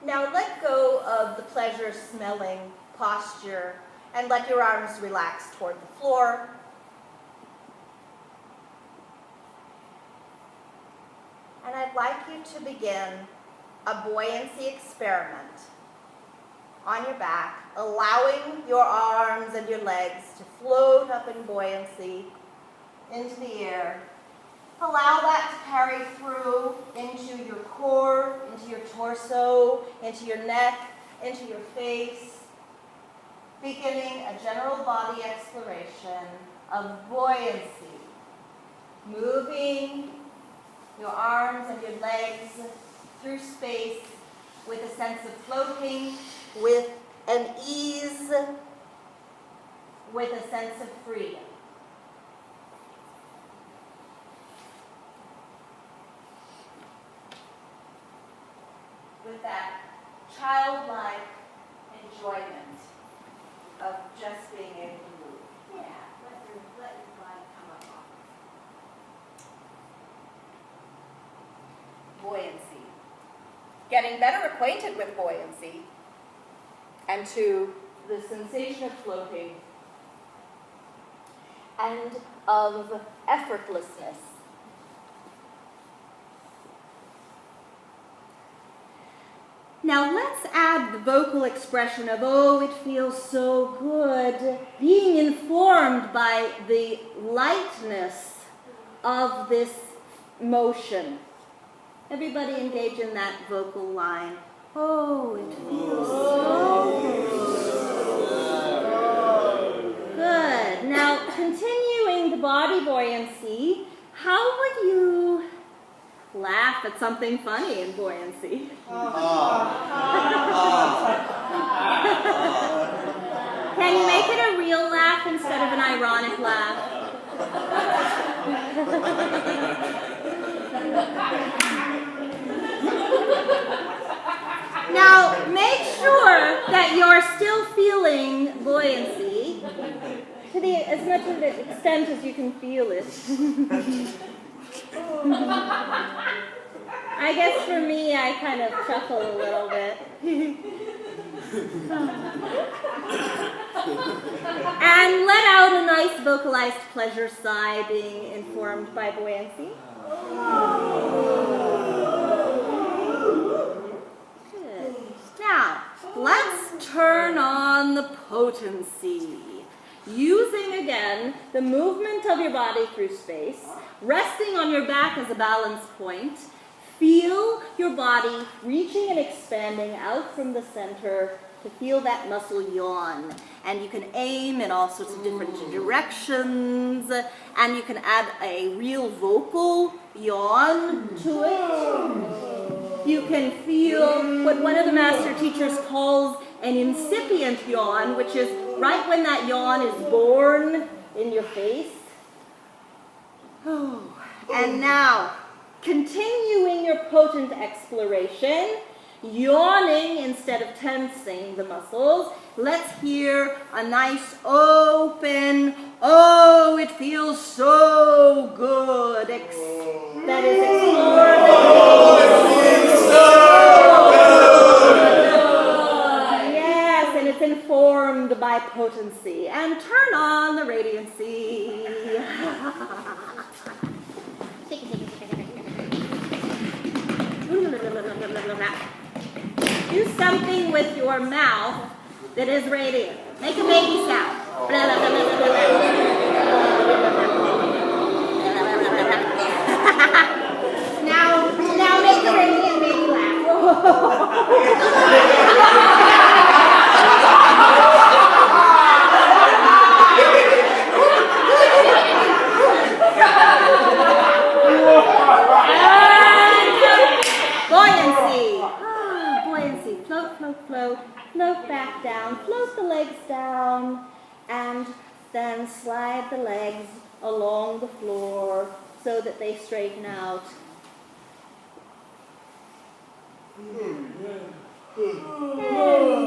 Now let go of the pleasure-smelling posture and let your arms relax toward the floor. And I'd like you to begin a buoyancy experiment on your back, allowing your arms and your legs to float up in buoyancy into the air. Allow that to carry through into your core, into your torso, into your neck, into your face, beginning a general body exploration of buoyancy, moving your arms and your legs through space with a sense of floating, with an ease, with a sense of freedom. With that childlike enjoyment of just being able to move. Yeah, let your body come up off. Buoyancy. Getting better acquainted with buoyancy and to the sensation of floating and of effortlessness. Now let's add the vocal expression of, oh, it feels so good, being informed by the lightness of this motion. Everybody engage in that vocal line. Oh, it feels so good. Now, continuing the body buoyancy, how would you laugh at something funny in buoyancy? Can you make it a real laugh instead of an ironic laugh? Now, make sure that you're still feeling buoyancy to as much of the extent as you can feel it. I guess for me, I kind of chuckle a little bit. And let out a nice vocalized pleasure sigh, being informed by buoyancy. Good. Now, let's turn on the potency. Using, again, the movement of your body through space, resting on your back as a balance point. Feel your body reaching and expanding out from the center to feel that muscle yawn. And you can aim in all sorts of different directions, and you can add a real vocal yawn to it. You can feel what one of the master teachers calls an incipient yawn, which is right when that yawn is born in your face. Oh. And now, continuing your potent exploration, yawning instead of tensing the muscles, let's hear a nice open, oh, it feels so good, that is explored. Yes, and it's informed by potency. And turn on the radiancy. Do something with your mouth that is radiant. Make a baby sound. Now make the radiant baby laugh. Buoyancy. Float, float, float. Float back down. Float the legs down. And then slide the legs along the floor so that they straighten out.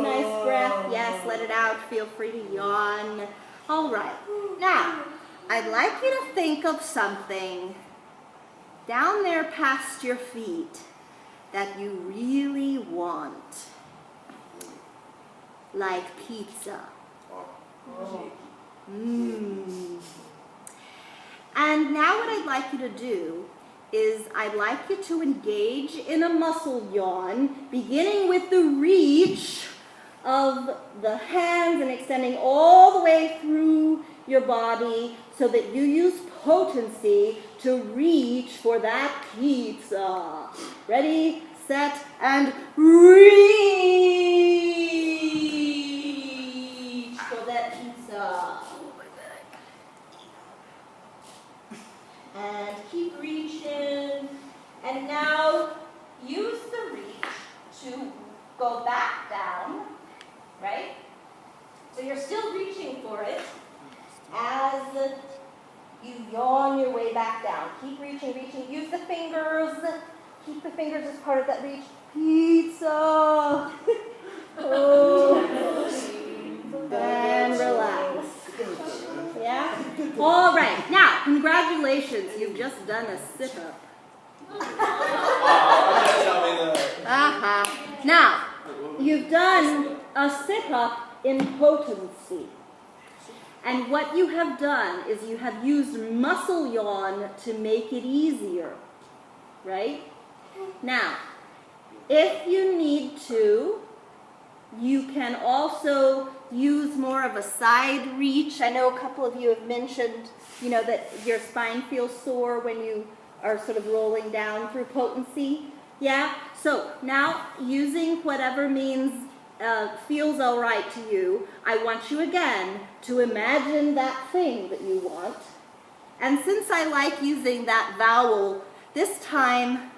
Nice breath. Yes, let it out. Feel free to yawn. All right. Now, I'd like you to think of something down there past your feet that you really want. like pizza. And now what I'd like you to do is I'd like you to engage in a muscle yawn, beginning with the reach of the hands and extending all the way through your body so that you use potency to reach for that pizza. Ready, set, and reach for that pizza. And keep reaching. And now use the reach to go back down, right? So you're still reaching for it as you yawn your way back down. Keep reaching, reaching. Use the fingers. Keep the fingers as part of that reach. Pizza. Oh. And relax. Yeah? All right. Now, congratulations. You've just done a sit-up. Now, you've done a sit-up in potency. And what you have done is you have used muscle yawn to make it easier. Right? Now, if you need to, you can also use more of a side reach. I know a couple of you have mentioned, that your spine feels sore when you are sort of rolling down through potency. Yeah? So now, using whatever means feels all right to you, I want you again to imagine that thing that you want. And since I like using that vowel, this time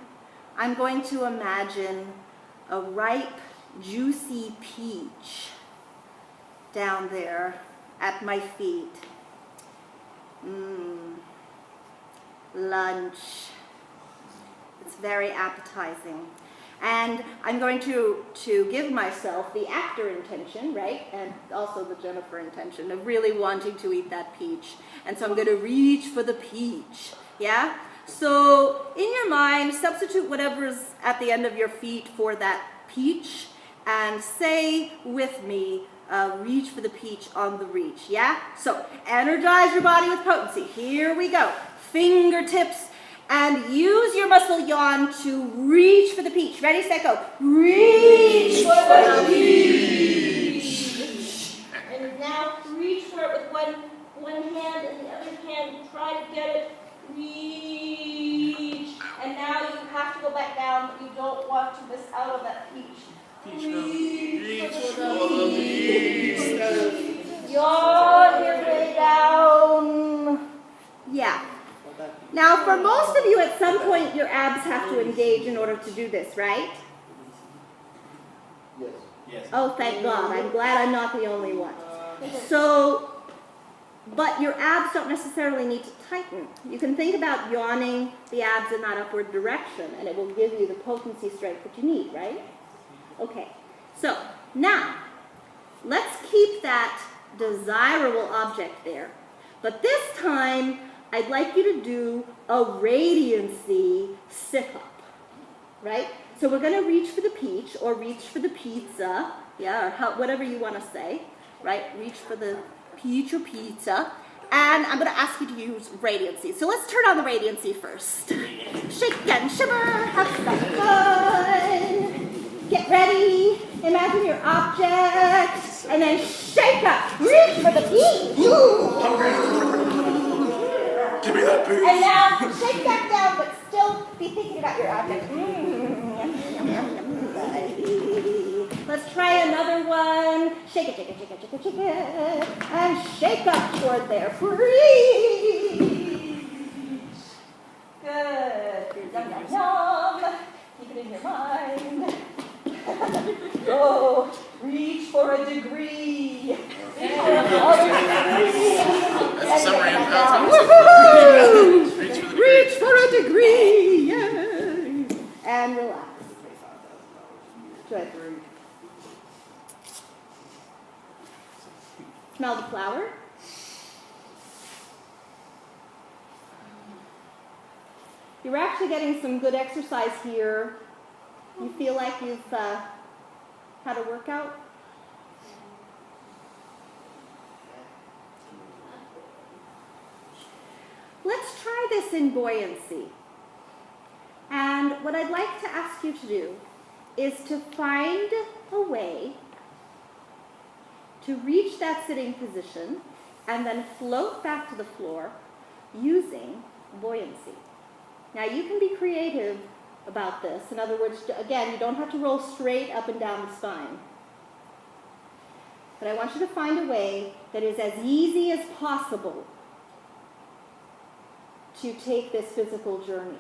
I'm going to imagine a ripe, juicy peach down there at my feet. Lunch. It's very appetizing. And I'm going to give myself the actor intention, right? And also the Jennifer intention of really wanting to eat that peach. And so I'm going to reach for the peach. Yeah? So in your mind, substitute whatever's at the end of your feet for that peach. And say with me, reach for the peach on the reach. Yeah? So energize your body with potency. Here we go. Fingertips. And use your muscle yawn to reach for the peach. Ready, set, go. Reach for the peach. And now reach for it with one hand and the other hand. Try to get it. Reach. And now you have to go back down, but you don't want to miss out on that peach. Reach for the peach. Yawn your way down. Yeah. Now, for most of you, at some point, your abs have to engage in order to do this, right? Yes. Oh, thank God. I'm glad I'm not the only one. So, but your abs don't necessarily need to tighten. You can think about yawning the abs in that upward direction, and it will give you the potency strength that you need, right? Okay. So, now, let's keep that desirable object there. But this time, I'd like you to do a radiancy sit-up, right? So we're going to reach for the peach or reach for the pizza, yeah, or whatever you want to say, right? Reach for the peach or pizza. And I'm going to ask you to use radiancy. So let's turn on the radiancy first. Shake and shimmer, have some fun. Get ready. Imagine your object. And then shake up. Reach for the peach. Give me that peach. And now shake back down, but still be thinking about your object. Let's try another one. Shake it, shake it, shake it, shake it, shake it. And shake up toward there. Breathe. Good. Yum, yum, yum. Keep it in your mind. Go. Reach for a degree. Reach for a degree. That's a summary of how Reach for a degree. Yay. And relax. Good. Smell the flower. You're actually getting some good exercise here. You feel like you've had a workout? try this in buoyancy. And what I'd like to ask you to do is to find a way to reach that sitting position and then float back to the floor using buoyancy. Now you can be creative about this. In other words, again, you don't have to roll straight up and down the spine. But I want you to find a way that is as easy as possible to take this physical journey.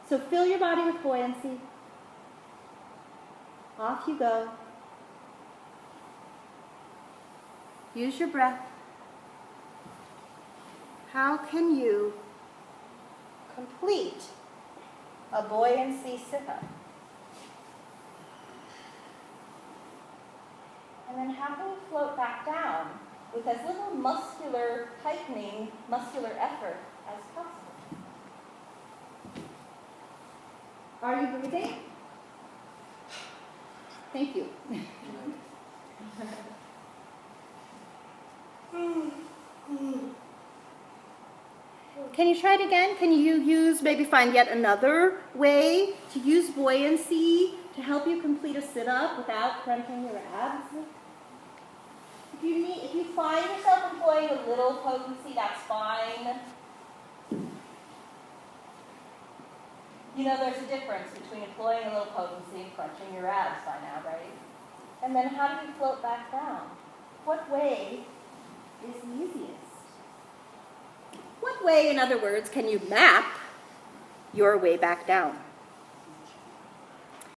So fill your body with buoyancy. Off you go. Use your breath. How can you complete a buoyancy sit-up? And then how can you float back down with as little muscular tightening, muscular effort as possible? Are you breathing? Thank you. Can you try it again? Can you maybe find yet another way to use buoyancy to help you complete a sit-up without crunching your abs? If you find yourself employing a little potency, that's fine. You know there's a difference between employing a little potency and crunching your abs by now, right? And then how do you float back down? What way is the easiest? What way, in other words, can you map your way back down?